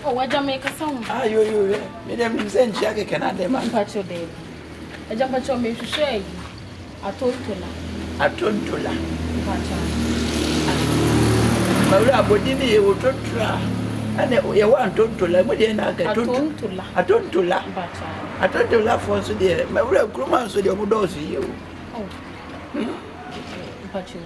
Oh, what Jamaica song? Ah, you, Madam Zen Jack cannot demand Patch your day. A jump at your me to share. I told you. I told you. Maura Bodini would try. And you want to la, but then I don't to la. I don't to la. I don't to laugh once a day. Maura Grumman so you would see you. Oh, but you.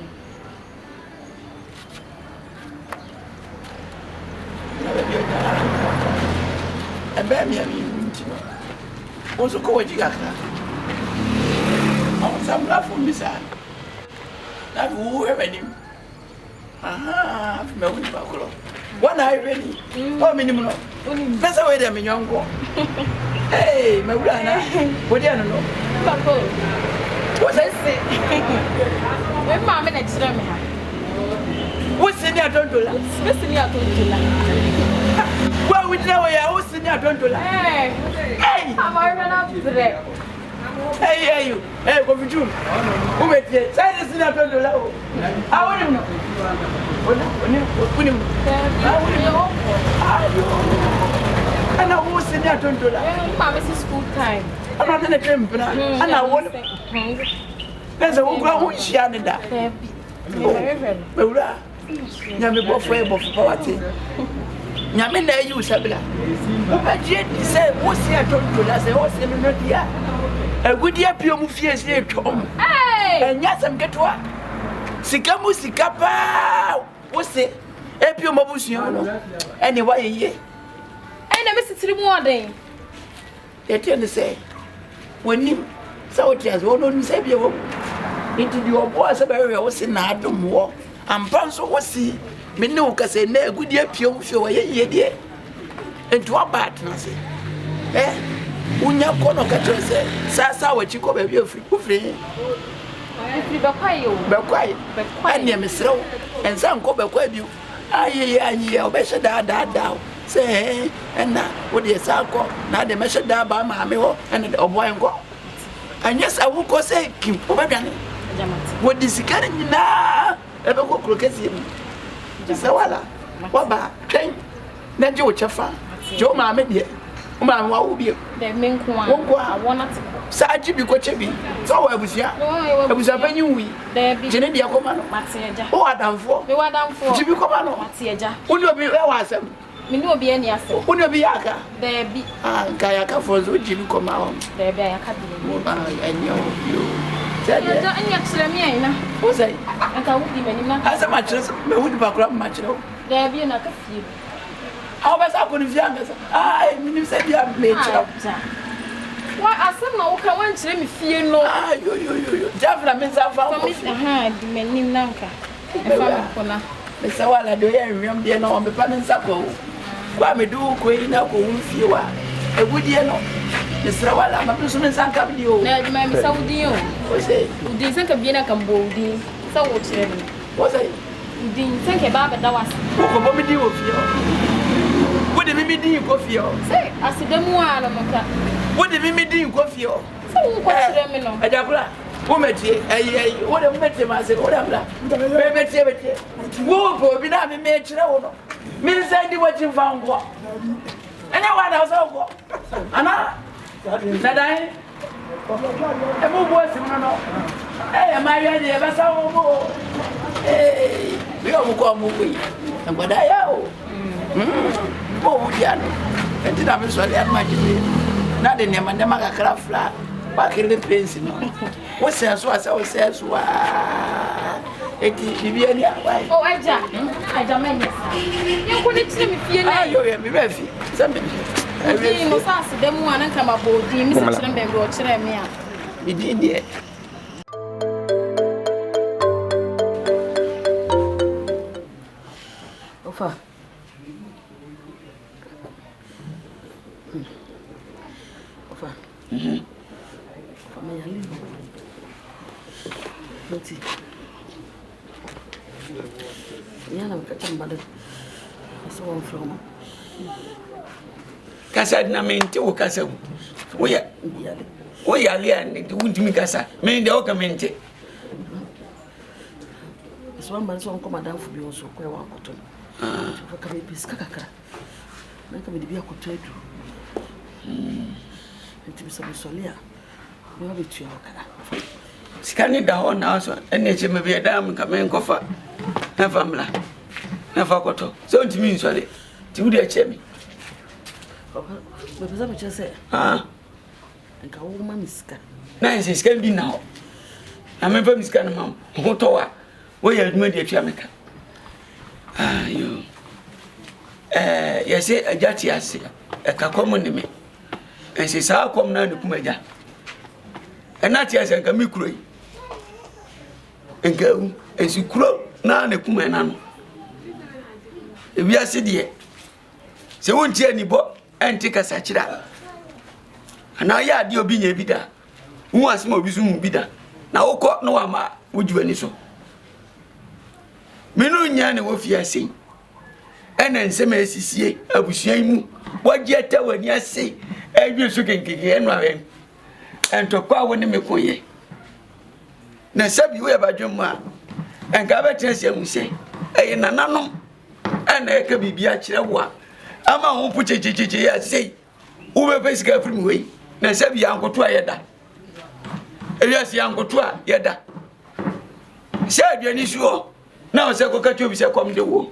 And baby, also Kohwiegu. Oh, some laugh from this side. That who ever him. Aha, from my window. One eye ready. Oh, minimum. That's the way they're in young one. Hey, my brother. What do you know? Papa. What's that say? When Mamma next to me. What's in your dondola? What's in your dondola? Well, we know where I was in your dondola. Hey, I'm already up today. Hey, you. Hey, go for June. Who made it? Say this in your dondola. I want him. And I was in your dondola. Mama's school time. I'm not in a dream, and I want. There's a woman who shanted that. Maura, Yami Boffrey of poverty. Yamina, you Sabila. But yet, he said, what's here to us? I was in a dear. A good year, Pio Mufias here to home. And yes, I'm get to her. Sikamu Sikapa. What's it? Epio Mabusiano. Anyway, ye. I never sit in more day. They tend to say, when you saw it as one on Sabio. Into your boys a very was in Adam war. And Panso was see. Minuka say, no good year, Pio, show a year, dear. And to a bad, Nancy. Eh? Unya Kono Catcher say, Sasa, what you call a real free. But quiet, and near Miss Row, and some go back with you. Aye, obey that. Say, and now, what is Sako? Now the measure that by my amigo and the boy and go. And yes, I will go say, Kim, what is he carrying now? Ever go croquetti? Sawala, Waba, Train, then Joe Chafa, Joe Mamma, Mamma will be the main one. Saji bi ko chebi so wa abusia panyu wi jene dia ko ma no mateja o adamfo me wadamfo jibi ko ma no mateja uni obi e wa asem me ni obi eni asem uni obi yaka de bi nka yaka fo so jibi ko ma o de bi yaka bi mo ba enyo yo tede ya anya kire me ayi na o sai nka wudi mani na asa ma kire me wudi ba kura ma kire o de bi na ka fie awo ba sa ko ni fie angasa ai mi se bia me kire. Why are some now can want to let me feel no? Ah, yo. Javla means I found me. The men Nanka. Mr. Walla, do you remember no on the Panansako? Why me do queen now go fewer? A good year no. Mr. Walla, my person is uncovered you. Now, you may be Saudi. What's it? You didn't think of being a Cambodian. So what's it? What's it? You didn't think about that was. What would you feel? What did we do coffee? Say, I see them one. What did we do coffee? So what's them in a jabla? Wometty, what a met him as a what I'm like. Baby, whoa, be not made to know. Means I do what you found. Anyone else over? Anna, said I. A move was no. Hey, am I ready? Ever saw hey, we all go movie. And what I owe. Oh, Jan. And did I miss what I imagine? Not in them and the Maga flat. Back in the place, what sense was our sense? Why? Oh, I jump. I don't you couldn't see me feel like you are ready. Something. I really must ask them one and come aboard the Mrs. Lemon or Cheremia. We did yet. Offer. Auntie. Yana mkata mbada. Aso wa mflomo. Kasa na mente o kasa. Oya. Oya lia ni wuntimi kasa. Me nde o ka mente. Aso mbada so nko madam fu bi o so kwa wa koto. Fa ka be biska kakra. Make me be a cotedu. It is a solia. We have it. Scanning down now, and nature may be a damn coming coffer. Never mla. Never got so to me, sorry. To the chemmy. But as I just said, and go woman is scan. Nancy can be now. I'm a very scan, ma'am. Motoa. Where you made your chamica. Ah, you. Yes, a jatias, a cacomon me. And she saw come now to Kumaja. And not yes, and Kamikuri. And go, and she crow now the Kumanan. If we are sitting, so won't you any book and take a such that. And now, yeah, you'll be a bidder. Who wants more resume bidder? Now, caught no ama, would you any so? Menu nyane wo fiase ena nsem asisie abusuan mu wogye ta wani ase adwe so kenkeke enu awen entokwa wo ne mekoye na sabi wo yabadwom a enka betense amuse eye nananom ena eka bibia kire wo a ama ho puchechecheche ya sei wo be pesika firi we na sabi yankoto ayeda elias yankoto ayeda se adwani suo na o se ko ka chobi se kom de wo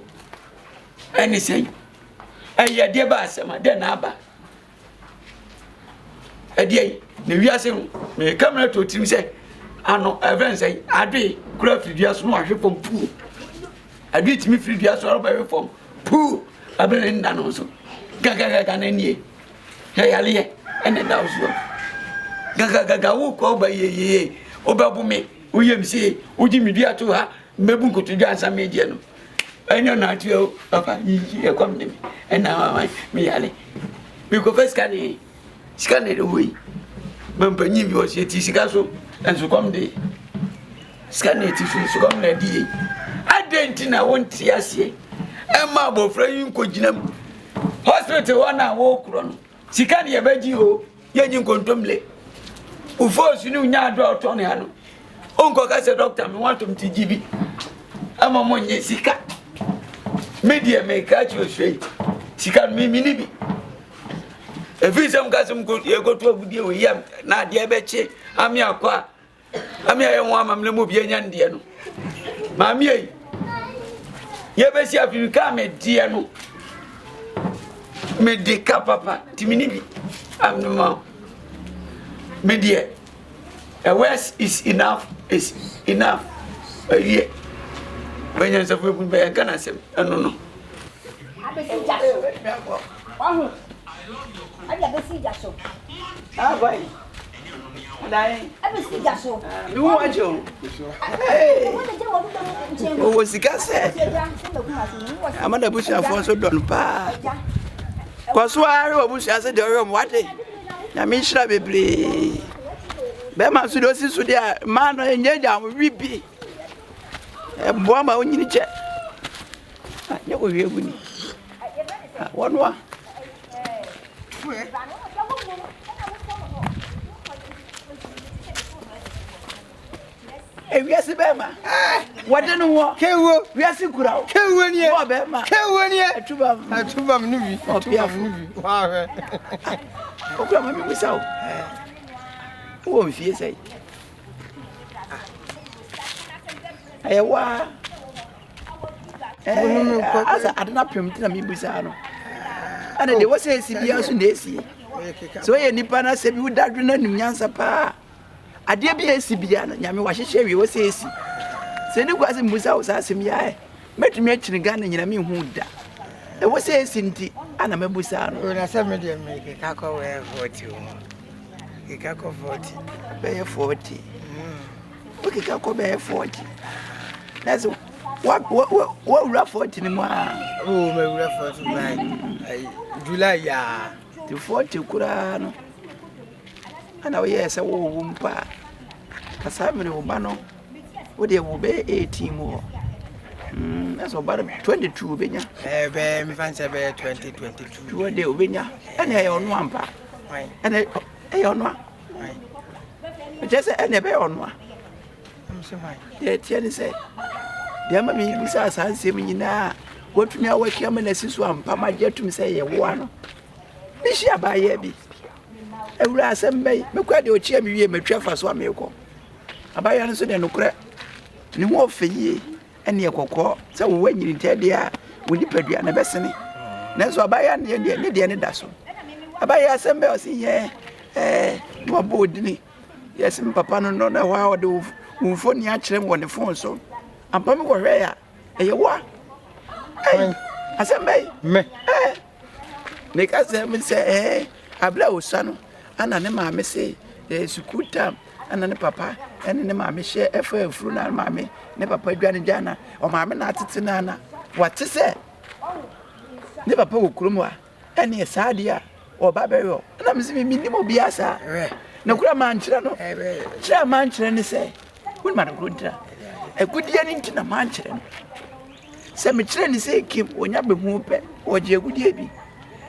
ani sei ayi de ba asema de na aba adie ne wiase me camera to tim se ano event say ade kura fidua so no ahwe pom pu ade timi fidua so ro ba hwe pom pu abere nda no so gaga na nie ya yale ene da so gaga wo ko ba ye obabu me uyem se uji midua to ha mebu nkotu ansa media no enyo na atu papa yi e kom dem ena me yale me ko first scan de we bampanyi bi o se ti sika so enso kom de scan ti so kom na di adenti na wonti ase e ma bofra yi nkoginam hospital wana wo kro no sika de baji o yenyi nkontomle ufo su ni nya ado oto ne ha no onko ka se doctor me want to TGB ama monye sika media me ka chi oswe sika mi ni bi efisem ka sem ko ye go to agudie we yam na de beche ami akwa ami aye ho amamle mo bi enya ndie no maami yi ye be si afirika me die no me de ka papa timini bi amno media a west is enough yeah when you say we be kana sem no abesi jaso wahu aja besi jaso boy dai abesi jaso mi wo ajo o sika se amada bushi afon so don pa kwaso ari obushi ase de oro mo wate na mi shira bebre be ma su do si su dia ma no enye jam wibi e bo ma onyini che nye Kohwiegu ni wonwa wiase be ma wode no wo kewo wiase kura wo kewo ni wo be ma kewo ni atuba m nubi wa he o kura ma mi bisa wo mfie sei ayewa asa adana pemtina mi bisa no ana de wose esibia so na esi so ye nipa na se bi wudadwe na nunyansa pa ade bi esibia no nyame wahehye wi wose esi se ni kwase mbusa wo sasem ya metumi akiri Ghana nyina mi hu da e wose esi nti ana mebusa no na se me de me ka ko we 40 ka ko 40 be 40 okay ka ko be 40 that's what 40 ni mo oh me 40 right July ya the 40 kura no ana we yes wo mpa kasame no ba no wo de wo be 18 mo that's about 22 benya be me fancy be 2022 wo de obenya ana e ono ampa ana e ono just ana be ono am se mai de tiani say de ma bi bisa sansem nyina What me awake him in a siswam, Pama jet to me say a one. Bishia by Yebby. A ras and bay, but quite your chair me, my traffic swam me. A by answer and no crack. No more for ye, and your cocoa, so when you tell the we did pay and a bessany. That's why by any dasso. A by a sembel see, no board. Yes, Papa no know how to phone yachim on the phone so. And Pammy were rare. Yeboa. Hey, I said, me, make us say, I blow son, and an mammy say, there's a good time, and then papa, and then mammy share a fair fruit and mammy, never pay Granny Jana, or mammy not Nana. What to say? Never pay Krumwa, and yes, Sadia, or Barbaro, and I'm seeing minimum biasa. No grandman, Chairman, say, good man, good. A good year into the mansion. Some train say, keep when you be moved, or you good year.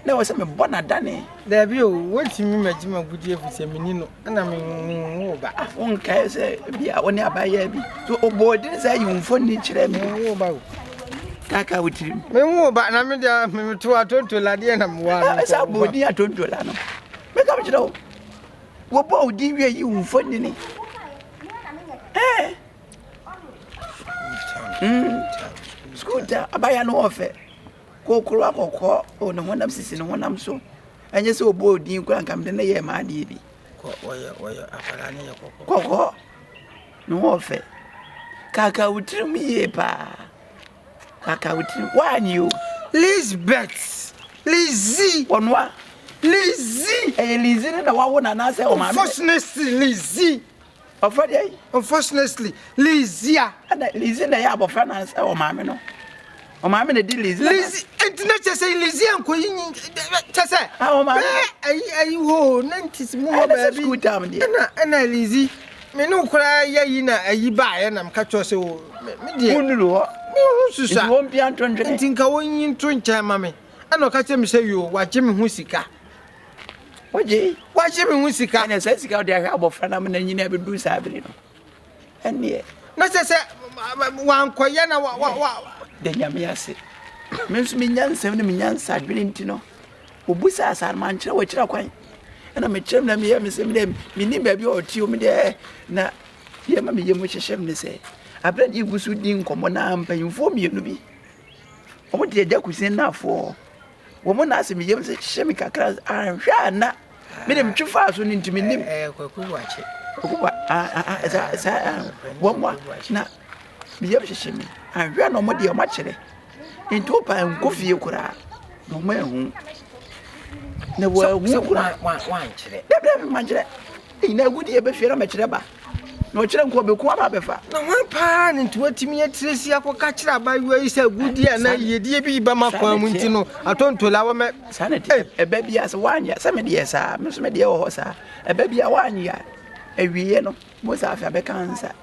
There was some bonadane. There be what you mean, my good year for Seminino, and I mean, over. I won't say, be a one year by year. So, oh boy, didn't say you phone each other. Kaka with him. Me but I mean, to a total ladian, one. I saw body, I told you, Lano. Make up, you know. What boy did you phone in it? Eh? Scooter, I buy an offer. Go crack or call on the one I'm sitting on one I'm so. And you so bold, you can't come to the year, my dear. Coco, no offer. Kaka would tell me, pa. Kaka would tell one you. Lisbeth, Lizzie, one what? Lizzie, and Lizzie, and the one answer, oh, my unfortunately, Lizzie. Unfortunately, Lizia and Lizzie, the Yabo finance, oh, mamma. Oh, mamma, the deal is Lizzie. It's not just say Lizzie and Queen. Oh, my, I won't, it's more good time, dear. And I, Lizzie, me no cry, ye buy, and I'm catch us. Oh, me, won't be untrunted. Think I won't in trincha, mammy. I know catch him say you, what Jimmy Husica. What ye? Watch him in Husica, and says, "Go there, how about Fanam, and you never do Sabrina." And yet, not as one Koyana, then Yamiasi. Miss Minion, 7 million sad Benintino, who busas are mancha, which are quite. And I'm a chum, here, Miss Eminem, Minnie baby or two me there. Now, dear Mammy, you wish a shame to say. I bet you was within common arm, paying for me, you be. What did you say now for? Woman asked me, you say, Shemika class, I'm sure not. Made him too fast when into me. Watch it. One more. Now, be up to Shemmy. I ran no more dear much. Into a pine coffee, you could have. No man. No, well, one. Never mind that. In a good year before my trouble. No children could be quite before. No one pan into a timmy Tracy, I will catch up by way is a good year, and ye dear be by my Wintino. I don't to allow me sanity. A baby as 1 year, some years, Miss Media horse, a baby a 1 year. A year, most of your cancer.